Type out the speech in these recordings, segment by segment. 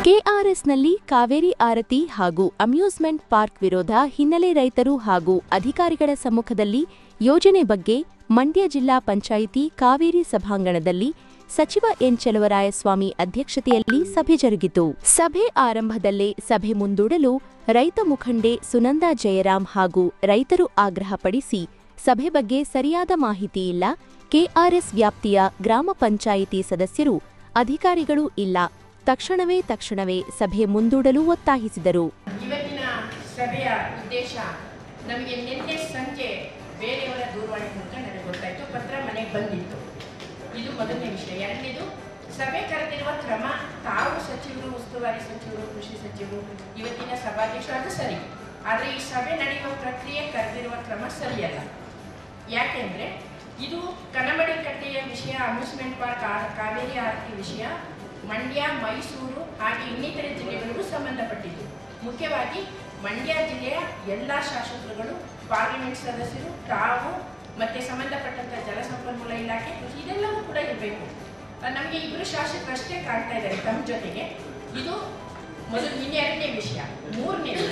ಕೆಆರ್ಎಸ್ನಲ್ಲಿ ಕಾವೇರಿ ಆರತಿ ಹಾಗೂ amusement park ವಿರೋಧ ಹಿನ್ನೆಲೆ ರೈತರು ಹಾಗೂ ಅಧಿಕಾರಿಗಳ ಸಮ್ಮುಖದಲ್ಲಿ ಯೋಜನೆ ಬಗ್ಗೆ ಮಂಡ್ಯ ಜಿಲ್ಲಾ ಪಂಚಾಯಿತಿ ಕಾವೇರಿ ಸಭಾಂಗಣದಲ್ಲಿ ಸಚಿವ ಎನ್ ಚಲುವರಾಯಸ್ವಾಮಿ ಅಧ್ಯಕ್ಷತೆಯಲ್ಲಿ ಸಭೆ ಜರುಗಿತು. ಸಭೆ ಆರಂಭದಲ್ಲೇ ಸಭೆ ಮುಂದೂಡಲು ರೈತ ಮುಖಂಡೆ ಸುನಂದಾ ಜಯರಾಮ್ ಹಾಗೂ ರೈತರು ಆಗ್ರಹಪಡಿಸಿ ಸಭೆ ಬಗ್ಗೆ ಸರಿಯಾದ ಮಾಹಿತಿ ಇಲ್ಲ, ಕೆಆರ್ಎಸ್ ವ್ಯಾಪ್ತಿಯ ಗ್ರಾಮ ಪಂಚಾಯಿತಿ ಸದಸ್ಯರು ಅಧಿಕಾರಿಗಳು ಇಲ್ಲ, ತಕ್ಷಣವೇ ಸಭೆ ಮುಂದೂಡಲು ಒತ್ತಾಯಿಸಿದರು. ಇವತ್ತಿನ ಸಭೆಯ ಉದ್ದೇಶ ನಮಗೆ ನಿನ್ನೆ ಸಂಜೆ ಬೇರೆಯವರ ದೂರವಾಣಿ ಮೂಲಕ ನನಗೆ ಗೊತ್ತಾಯಿತು, ಪತ್ರ ಮನೆಗೆ ಬಂದಿತ್ತು. ಇದು ಮೊದಲನೇ ವಿಷಯ. ಎರಡನೇದು, ಸಭೆ ಕರೆದಿರುವ ಕ್ರಮ, ತಾವು ಸಚಿವರು, ಉಸ್ತುವಾರಿ ಸಚಿವರು, ಕೃಷಿ ಸಚಿವರು, ಇವತ್ತಿನ ಸಭಾಧ್ಯಕ್ಷರು, ಅದು ಸರಿ. ಆದರೆ ಈ ಸಭೆ ನಡೆಯುವ ಪ್ರಕ್ರಿಯೆ, ಕರೆದಿರುವ ಕ್ರಮ ಸರಿಯಲ್ಲ. ಯಾಕೆಂದರೆ ಇದು ಕನ್ನಂಬಾಡಿ ಕಟ್ಟೆಯ ವಿಷಯ, ಅಮ್ಯೂಸ್ಮೆಂಟ್ ಪಾರ್ಕ್, ಕಾವೇರಿ ಆರತಿ ವಿಷಯ ಮಂಡ್ಯ, ಮೈಸೂರು ಹಾಗೆ ಇನ್ನಿತರೆ ಜಿಲ್ಲೆಗಳಿಗೂ ಸಂಬಂಧಪಟ್ಟಿದ್ದು. ಮುಖ್ಯವಾಗಿ ಮಂಡ್ಯ ಜಿಲ್ಲೆಯ ಎಲ್ಲ ಶಾಸಕರುಗಳು, ಪಾರ್ಲಿಮೆಂಟ್ ಸದಸ್ಯರು, ತಾವು ಮತ್ತು ಸಂಬಂಧಪಟ್ಟಂಥ ಜಲಸಂಪನ್ಮೂಲ ಇಲಾಖೆ, ಇದೆಲ್ಲವೂ ಕೂಡ ಇರಬೇಕು. ನಮಗೆ ಇಬ್ಬರು ಶಾಸಕರಷ್ಟೇ ಕಾಣ್ತಾ ಇದ್ದಾರೆ ತಮ್ಮ ಜೊತೆಗೆ. ಇದು ಎರಡನೇ ವಿಷಯ. ಮೂರನೇದು,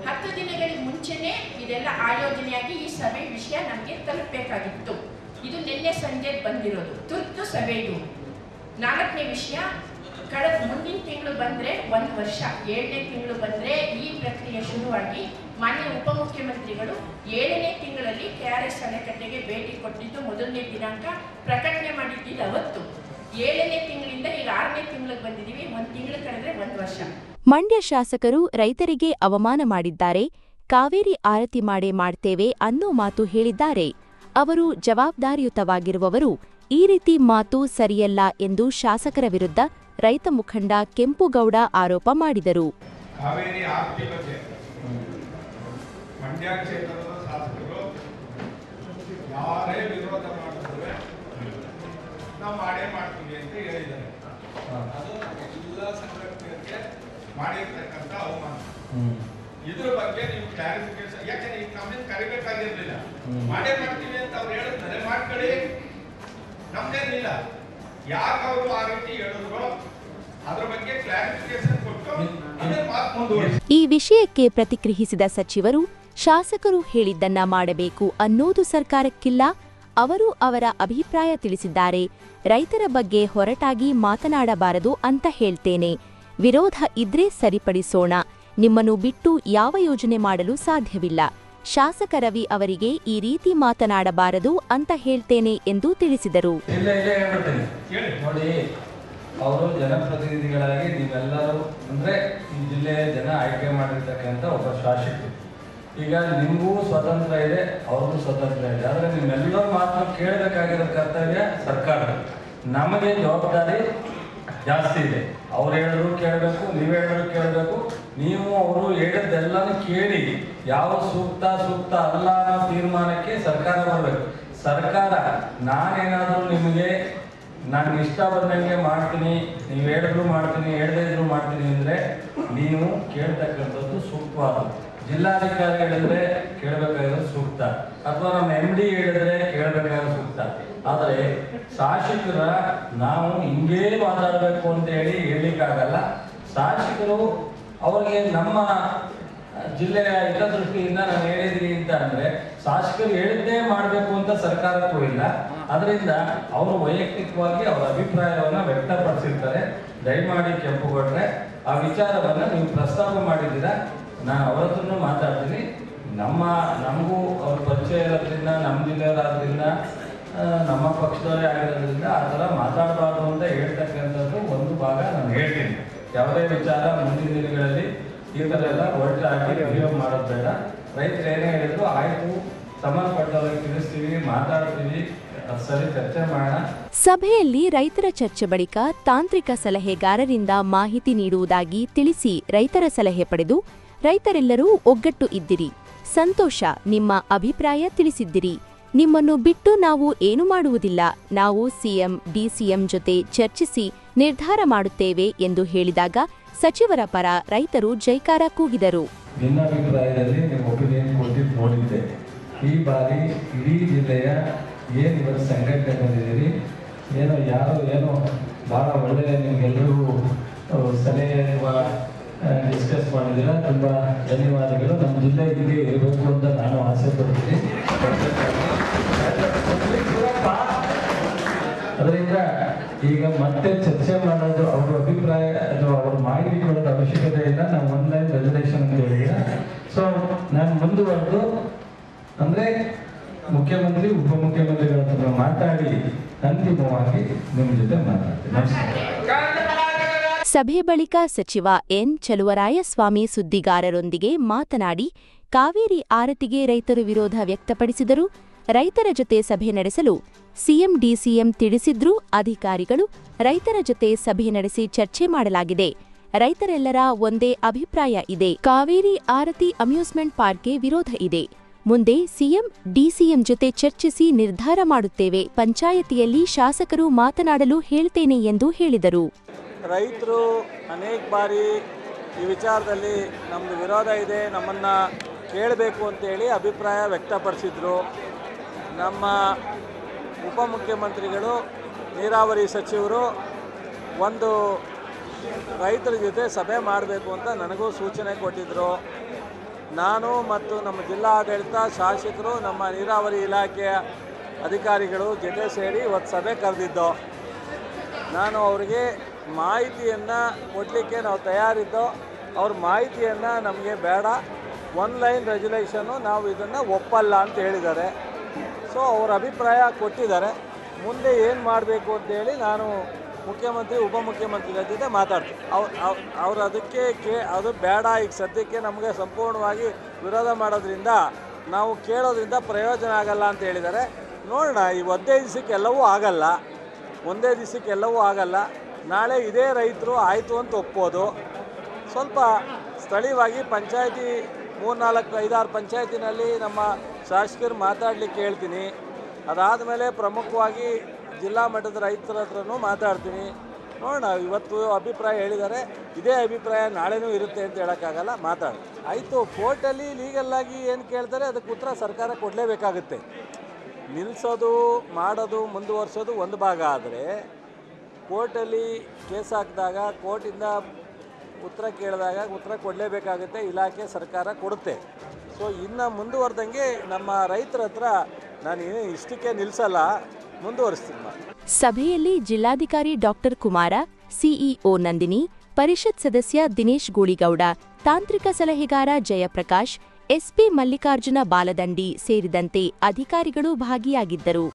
10 ದಿನಗಳಿಗೆ ಮುಂಚೆನೇ ಇದೆಲ್ಲ ಆಯೋಜನೆಯಾಗಿ ಈ ಸಭೆ ವಿಷಯ ನಮಗೆ ತಲುಪಬೇಕಾಗಿತ್ತು. ಇದು ನಿನ್ನೆ ಸಂಜೆ ಬಂದಿರೋದು, ತುರ್ತು ಸಭೆ ಇದು. 4ನೇ ವಿಷಯ, ಮುಂದಿನ ತಿಂಗಳು ಬಂದರೆ 1 ವರ್ಷ, 7ನೇ ತಿಂಗಳು ಬಂದರೆ ಈ ಪ್ರಕ್ರಿಯೆ ಶುರುವಾಗಿ ಮಾನ್ಯ ಉಪಮುಖ್ಯಮಂತ್ರಿಗಳು 7ನೇ ತಿಂಗಳಲ್ಲಿ ಕೆಆರ್ಎಸ್ ಅಣೆಕಟ್ಟೆಗೆ ಭೇಟಿ ಕೊಟ್ಟಿದ್ದು, ಮೊದಲನೇ ದಿನಾಂಕ ಪ್ರಕಟಣೆ ಮಾಡಿದ್ದಿದ್ದು ಅವತ್ತು. 7ನೇ ತಿಂಗಳಿಂದ ಈಗ 6ನೇ ತಿಂಗಳಿಗೆ ಬಂದಿದ್ದೀವಿ. 1 ತಿಂಗಳು ಕಳೆದ್ರೆ 1 ವರ್ಷ. ಮಂಡ್ಯ ಶಾಸಕರು ರೈತರಿಗೆ ಅವಮಾನ ಮಾಡಿದ್ದಾರೆ, ಕಾವೇರಿ ಆರತಿ ಮಾಡ್ತೇವೆ ಅನ್ನೋ ಮಾತು ಹೇಳಿದ್ದಾರೆ. ಅವರು ಜವಾಬ್ದಾರಿಯುತವಾಗಿರುವವರು, ಈ ರೀತಿ ಮಾತು ಸರಿಯಲ್ಲ ಎಂದು ಶಾಸಕರ ವಿರುದ್ಧ ರೈತ ಮುಖಂಡ ಕೆಂಪುಗೌಡ ಆರೋಪ ಮಾಡಿದರು. ಕಾವೇರಿ ಆರತಿ ಬಗ್ಗೆ ಮಂಡ್ಯ ಕ್ಷೇತ್ರದ ಶಾಸಕರು ಯಾರೇ ವಿರೋಧ ಮಾಡಿದ್ರೆ ನಾವು ಮಾಡ್ತೀವಿ ಅಂತ ಹೇಳಿದ್ದಾರೆ. ಅದು ಎಲ್ಲ ಸಂಘಟನೆಗೆ ಮಾಡಿರ್ತಕ್ಕಂಥ ಅವಮಾನ. ಇದ್ರ ಬಗ್ಗೆ ನೀವು ಕ್ಲಾರಿಫಿಕೇಶನ್, ಯಾಕಂದ್ರೆ ಈಗ ನಮ್ಮಿಂದ ಕರಿಬೇಕಾಗಿರ್ಲಿಲ್ಲ, ಮಾಡ್ತೀವಿ ಅಂತ ಅವ್ರು ಹೇಳಿದ್ರೆ ಮಾಡ್ಕೊಳ್ಳಿ, ನಮ್ದೇನಿಲ್ಲ. ಯಾಕೆ ಅವರು ಆ ರೀತಿ ಹೇಳಿದ್ರು ಅದ್ರ ಬಗ್ಗೆ ಕ್ಲಾರಿಫಿಕೇಶನ್ ಕೊಟ್ಟು ಅದನ್ನ ಮಾತು ಮುಂದುವರಿಸಿ. ಈ ವಿಷಯಕ್ಕೆ ಪ್ರತಿಕ್ರಿಯಿಸಿದ ಸಚಿವರು, ಶಾಸಕರು ಹೇಳಿದ್ದನ್ನ ಮಾಡಬೇಕು ಅನ್ನೋದು ಸರ್ಕಾರಕ್ಕಿಲ್ಲ, ಅವರು ಅವರ ಅಭಿಪ್ರಾಯ ತಿಳಿಸಿದ್ದಾರೆ, ರೈತರ ಬಗ್ಗೆ ಹೊರಟಾಗಿ ಮಾತನಾಡಬಾರದು ಅಂತ ಹೇಳ್ತೇನೆ, ವಿರೋಧ ಇದ್ರೆ ಸರಿಪಡಿಸೋಣ, ನಿಮ್ಮನ್ನು ಬಿಟ್ಟು ಯಾವ ಯೋಜನೆ ಮಾಡಲು ಸಾಧ್ಯವಿಲ್ಲ, ಶಾಸಕ ರವಿ ಅವರಿಗೆ ಈ ರೀತಿ ಮಾತನಾಡಬಾರದು ಅಂತ ಹೇಳ್ತೇನೆ ಎಂದು ತಿಳಿಸಿದರು. ನೋಡಿ, ಅವರು ಜನಪ್ರತಿನಿಧಿಗಳಾಗಿ ನೀವೆಲ್ಲರೂ ಅಂದ್ರೆ ಈ ಜಿಲ್ಲೆಯ ಜನ ಆಯ್ಕೆ ಮಾಡಿರ್ತಕ್ಕಂಥ ಒಬ್ಬ ಶಾಸಕರು. ಈಗ ನಿಮಗೂ ಸ್ವತಂತ್ರ ಇದೆ, ಅವ್ರಿಗೂ ಸ್ವತಂತ್ರ ಇದೆ. ಆದರೆ ನಿಮ್ಮೆಲ್ಲರೂ ಮಾತ್ರ ಕೇಳಬೇಕಾಗಿರೋ ಕರ್ತವ್ಯ ಸರ್ಕಾರ. ನಮಗೆ ಜವಾಬ್ದಾರಿ ಜಾಸ್ತಿ ಇದೆ. ಅವ್ರು ಹೇಳಿದ್ರು ಕೇಳಬೇಕು, ನೀವು ಹೇಳಿದ್ರು ಕೇಳಬೇಕು. ನೀವು ಅವರು ಹೇಳಿದ್ದೆಲ್ಲನೂ ಕೇಳಿ ಯಾವ ಸೂಕ್ತ ಅಲ್ಲ ಅನ್ನೋ ತೀರ್ಮಾನಕ್ಕೆ ಸರ್ಕಾರ ಬರಬೇಕು. ಸರ್ಕಾರ ನಾನೇನಾದರೂ ನಿಮಗೆ ನಾನು ಇಷ್ಟ ಬಂದಂಗೆ ಮಾಡ್ತೀನಿ, ನೀವು ಹೇಳಿದ್ರು ಮಾಡ್ತೀನಿ, ಹೇಳದೇ ಇದ್ರು ಮಾಡ್ತೀನಿ ಅಂದರೆ ನೀವು ಕೇಳ್ತಕ್ಕಂಥದ್ದು ಸೂಕ್ತವಾದ. ಜಿಲ್ಲಾಧಿಕಾರಿ ಹೇಳಿದ್ರೆ ಕೇಳಬೇಕಾಗಿರೋದು ಸೂಕ್ತ, ಅಥವಾ ನಮ್ಮ MD ಹೇಳಿದ್ರೆ ಕೇಳಬೇಕಾಗಿರೋ ಸೂಕ್ತ. ಆದರೆ ಶಾಸಕರ ನಾವು ಹಿಂಗೇ ಮಾತಾಡಬೇಕು ಅಂತ ಹೇಳಿಕ್ಕಾಗಲ್ಲ. ಶಾಸಕರು ಅವ್ರಿಗೆ ನಮ್ಮ ಜಿಲ್ಲೆಯ ಹಿತದೃಷ್ಟಿಯಿಂದ ನಾನು ಹೇಳಿದ್ದೀನಿ ಅಂತ ಅಂದರೆ ಶಾಸಕರು ಹೇಳಿದ್ದೇ ಮಾಡಬೇಕು ಅಂತ ಸರ್ಕಾರಕ್ಕೂ ಇಲ್ಲ. ಅದರಿಂದ ಅವರು ವೈಯಕ್ತಿಕವಾಗಿ ಅವರ ಅಭಿಪ್ರಾಯವನ್ನು ವ್ಯಕ್ತಪಡಿಸಿರ್ತಾರೆ. ದಯಮಾಡಿ ಕೆಂಪುಗೌಡ್ರೆ, ಆ ವಿಚಾರವನ್ನು ನೀವು ಪ್ರಸ್ತಾಪ ಮಾಡಿದ್ದೀರಾ, ನಾನು ಅವ್ರ ಹತ್ರನೂ ಮಾತಾಡ್ತೀನಿ. ನಮಗೂ ಅವ್ರ ಪರಿಚಯ ಇರೋದ್ರಿಂದ, ನಮ್ಮ ಜಿಲ್ಲೆಯವರಾದ್ರಿಂದ, ನಮ್ಮ ಪಕ್ಷದವರೇ ಆಗಿರೋದ್ರಿಂದ ಆ ಥರ ಮಾತಾಡಬಾರ್ದು ಅಂತ ಹೇಳ್ತಕ್ಕಂಥದ್ದು ಒಂದು ಭಾಗ ನಾನು ಹೇಳ್ತೀನಿ. ಯಾವುದೇ ವಿಚಾರ ಮುಂದಿನ ದಿನಗಳಲ್ಲಿ ಈ ಥರ ಎಲ್ಲ ಒಟ್ಟಾಗಿ ರಿವ್ಯೂ ಮಾಡೋದು ಬೇಡ. ರೈತರು ಏನೇ ಹೇಳಿದ್ರು ಆಯಿತು, ಸಂಬಂಧಪಟ್ಟವ್ರಿಗೆ ತಿಳಿಸ್ತೀವಿ, ಮಾತಾಡ್ತೀವಿ, ಸರಿ ಚರ್ಚೆ ಮಾಡೋಣ. ಸಭೆಯಲ್ಲಿ ರೈತರ ಚರ್ಚೆ ಬಳಿಕ ತಾಂತ್ರಿಕ ಸಲಹೆಗಾರರಿಂದ ಮಾಹಿತಿ ನೀಡುವುದಾಗಿ ತಿಳಿಸಿ ರೈತರ ಸಲಹೆ ಪಡೆದು ರೈತರೆಲ್ಲರೂ ಒಗ್ಗಟ್ಟು ಇದ್ದಿರಿ, ಸಂತೋಷ, ನಿಮ್ಮ ಅಭಿಪ್ರಾಯ ತಿಳಿಸಿದ್ದಿರಿ, ನಿಮ್ಮನ್ನು ಬಿಟ್ಟು ನಾವು ಏನು ಮಾಡುವುದಿಲ್ಲ, ನಾವು ಸಿಎಂ ಡಿಸಿಎಂ ಜೊತೆ ಚರ್ಚಿಸಿ ನಿರ್ಧಾರ ಮಾಡುತ್ತೇವೆ ಎಂದು ಹೇಳಿದಾಗ ಸಚಿವರ ಪರ ರೈತರು ಜೈಕಾರ ಕೂಗಿದರು. ಭಿನ್ನಾಭಿಪ್ರಾಯದಲ್ಲಿ ನೀವು ಒಪಿನಿಯನ್ ಕೊಟ್ಟಿದ್ದು ನೋಡಿದ್ದೆ. ಈ ಬಾರಿ ಇಡೀ ಜಿಲ್ಲೆಯ ಏನು ಇವತ್ತು ಸಂಘಟನೆ ಬಂದಿದ್ದೀರಿ, ಏನೋ ಭಾಳ ಒಳ್ಳೆಯ ನಿಮಗೆಲ್ಲರೂ ಸಲಹೆ ಡಿಸ್ಕಸ್ ಮಾಡಿದ್ದೀರಾ. ತುಂಬ ಧನ್ಯವಾದಗಳು. ನಮ್ಮ ಜಿಲ್ಲೆ ಹೀಗೆ ಇರಬೇಕು ಅಂತ ನಾನು ಆಸೆ ಪಡ್ತೀನಿ. ಅದರಿಂದ ಈಗ ಮತ್ತೆ ಚರ್ಚೆ ಮಾಡೋದು ಅವರ ಅಭಿಪ್ರಾಯ ಅಥವಾ ಅವ್ರ ಮಾಹಿತಿ ಕೊಡೋದು ಅವಶ್ಯಕತೆ ಇಲ್ಲ. ನಾವು ಆನ್ಲೈನ್ ರೆಸಲ್ಯೂಷನ್ ಅಂತ ಹೇಳಿದ್ರೆ ಸೊ ನಾನು ಮುಂದುವರೆದು ಅಂದರೆ ಮುಖ್ಯಮಂತ್ರಿ ಉಪಮುಖ್ಯಮಂತ್ರಿಗಳ ಹತ್ರ ಮಾತಾಡಿ ಅಂತಿಮವಾಗಿ ನಿಮ್ಮ ಜೊತೆ ಮಾತಾಡ್ತೀನಿ. ನಮಸ್ಕಾರ. ಸಭೆ ಬಳಿಕ ಸಚಿವ ಎನ್ ಚಲುವರಾಯಸ್ವಾಮಿ ಸುದ್ದಿಗಾರರೊಂದಿಗೆ ಮಾತನಾಡಿ ಕಾವೇರಿ ಆರತಿಗೆ ರೈತರು ವಿರೋಧ ವ್ಯಕ್ತಪಡಿಸಿದರು. ರೈತರ ಜೊತೆ ಸಭೆ ನಡೆಸಲು ಸಿಎಂ ಡಿಸಿಎಂ ತಿಳಿಸಿದ್ರೂ ಅಧಿಕಾರಿಗಳು ರೈತರ ಜೊತೆ ಸಭೆ ನಡೆಸಿ ಚರ್ಚೆ ಮಾಡಲಾಗಿದೆ. ರೈತರೆಲ್ಲರ ಒಂದೇ ಅಭಿಪ್ರಾಯ ಇದೆ. ಕಾವೇರಿ ಆರತಿ ಅಮ್ಯೂಸ್ಮೆಂಟ್ ಪಾರ್ಕ್ಗೆ ವಿರೋಧ ಇದೆ. ಮುಂದೆ ಸಿಎಂ ಡಿಸಿಎಂ ಜೊತೆ ಚರ್ಚಿಸಿ ನಿರ್ಧಾರ ಮಾಡುತ್ತೇವೆ. ಪಂಚಾಯತಿಯಲ್ಲಿ ಶಾಸಕರು ಮಾತನಾಡಲು ಹೇಳ್ತೇನೆ ಎಂದು ಹೇಳಿದರು. ರೈತರು ಅನೇಕ ಬಾರಿ ಈ ವಿಚಾರದಲ್ಲಿ ನಮ್ಮದು ವಿರೋಧ ಇದೆ, ನಮ್ಮನ್ನು ಕೇಳಬೇಕು ಅಂತೇಳಿ ಅಭಿಪ್ರಾಯ ವ್ಯಕ್ತಪಡಿಸಿದರು. ನಮ್ಮ ಉಪಮುಖ್ಯಮಂತ್ರಿಗಳು ನೀರಾವರಿ ಸಚಿವರು ಒಂದು ರೈತರ ಜೊತೆ ಸಭೆ ಮಾಡಬೇಕು ಅಂತ ನನಗೂ ಸೂಚನೆ ಕೊಟ್ಟಿದ್ದರು. ನಾನು ಮತ್ತು ನಮ್ಮ ಜಿಲ್ಲಾಡಳಿತ, ಶಾಸಕರು, ನಮ್ಮ ನೀರಾವರಿ ಇಲಾಖೆಯ ಅಧಿಕಾರಿಗಳು ಜೊತೆ ಸೇರಿ ಇವತ್ತು ಸಭೆ ಕರೆದಿದ್ದೋ. ನಾನು ಅವರಿಗೆ ಮಾಹಿತಿಯನ್ನು ಕೊಡಲಿಕ್ಕೆ ನಾವು ತಯಾರಿದ್ದೋ. ಅವ್ರ ಮಾಹಿತಿಯನ್ನು ನಮಗೆ ಬೇಡ, ಆನ್ಲೈನ್ ರೆಸಲ್ಯೂಷನ್ನು ನಾವು ಇದನ್ನು ಒಪ್ಪಲ್ಲ ಅಂತ ಹೇಳಿದ್ದಾರೆ. ಸೊ ಅವ್ರ ಅಭಿಪ್ರಾಯ ಕೊಟ್ಟಿದ್ದಾರೆ. ಮುಂದೆ ಏನು ಮಾಡಬೇಕು ಅಂತೇಳಿ ನಾನು ಮುಖ್ಯಮಂತ್ರಿ ಉಪಮುಖ್ಯಮಂತ್ರಿಗಳ ಜೊತೆ ಮಾತಾಡ್ತೀನಿ. ಅವ್ರು ಅದಕ್ಕೆ ಅದು ಬೇಡ, ಈಗ ಸದ್ಯಕ್ಕೆ ನಮಗೆ ಸಂಪೂರ್ಣವಾಗಿ ವಿರೋಧ ಮಾಡೋದ್ರಿಂದ ನಾವು ಕೇಳೋದ್ರಿಂದ ಪ್ರಯೋಜನ ಆಗಲ್ಲ ಅಂತ ಹೇಳಿದ್ದಾರೆ. ನೋಡೋಣ, ಈ ಒಂದೇ ದಿವಸಕ್ಕೆಲ್ಲವೂ ಆಗಲ್ಲ. ನಾಳೆ ಇದೇ ರೈತರು ಆಯಿತು ಅಂತ ಒಪ್ಪೋದು. ಸ್ವಲ್ಪ ಸ್ಥಳೀಯವಾಗಿ ಪಂಚಾಯತಿ 3-4-5-6 ಪಂಚಾಯತಿನಲ್ಲಿ ನಮ್ಮ ಶಾಸಕರು ಮಾತಾಡಲಿಕ್ಕೆ ಹೇಳ್ತೀನಿ. ಅದಾದಮೇಲೆ ಪ್ರಮುಖವಾಗಿ ಜಿಲ್ಲಾ ಮಟ್ಟದ ರೈತರ ಹತ್ರನೂ ಮಾತಾಡ್ತೀನಿ. ನೋಡೋಣ, ಇವತ್ತು ಅಭಿಪ್ರಾಯ ಹೇಳಿದ್ದಾರೆ, ಇದೇ ಅಭಿಪ್ರಾಯ ನಾಳೆನೂ ಇರುತ್ತೆ ಅಂತ ಹೇಳೋಕ್ಕಾಗಲ್ಲ. ಆಯಿತು, ಕೋರ್ಟಲ್ಲಿ ಲೀಗಲ್ಲಾಗಿ ಏನು ಕೇಳ್ತಾರೆ ಅದಕ್ಕೆ ಉತ್ತರ ಸರ್ಕಾರ ಕೊಡಲೇಬೇಕಾಗುತ್ತೆ. ನಿಲ್ಲಿಸೋದು, ಮಾಡೋದು, ಮುಂದುವರಿಸೋದು ಒಂದು ಭಾಗ ಆದರೆ ಕೋರ್ಟಲ್ಲಿ ಕೇಸ್ ಹಾಕಿದಾಗ ಕೋರ್ಟಿಂದ ಉತ್ತರ ಕೇಳಿದಾಗ ಉತ್ತರ ಕೊಡಲೇಬೇಕಾಗುತ್ತೆ. ಇಲಾಖೆ ಸರ್ಕಾರ ಕೊಡುತ್ತೆ. ಸೊ ಇನ್ನು ಮುಂದುವರೆದಂಗೆ ನಮ್ಮ ರೈತರ ಹತ್ರ ನಾನು ಇಷ್ಟಕ್ಕೆ ನಿಲ್ಲಿಸಲ್ಲ, ಮುಂದುವರಿಸ್ತೀನಿ. ಸಭೆಯಲ್ಲಿ ಜಿಲ್ಲಾಧಿಕಾರಿ ಡಾಕ್ಟರ್ ಕುಮಾರ, ಸಿಇಒ ನಂದಿನಿ, ಪರಿಷತ್ ಸದಸ್ಯ ದಿನೇಶ್ ಗೂಳಿಗೌಡ, ತಾಂತ್ರಿಕ ಸಲಹೆಗಾರ ಜಯಪ್ರಕಾಶ್, ಎಸ್ಪಿ ಮಲ್ಲಿಕಾರ್ಜುನ ಬಾಲದಂಡಿ ಸೇರಿದಂತೆ ಅಧಿಕಾರಿಗಳು ಭಾಗಿಯಾಗಿದ್ದರು.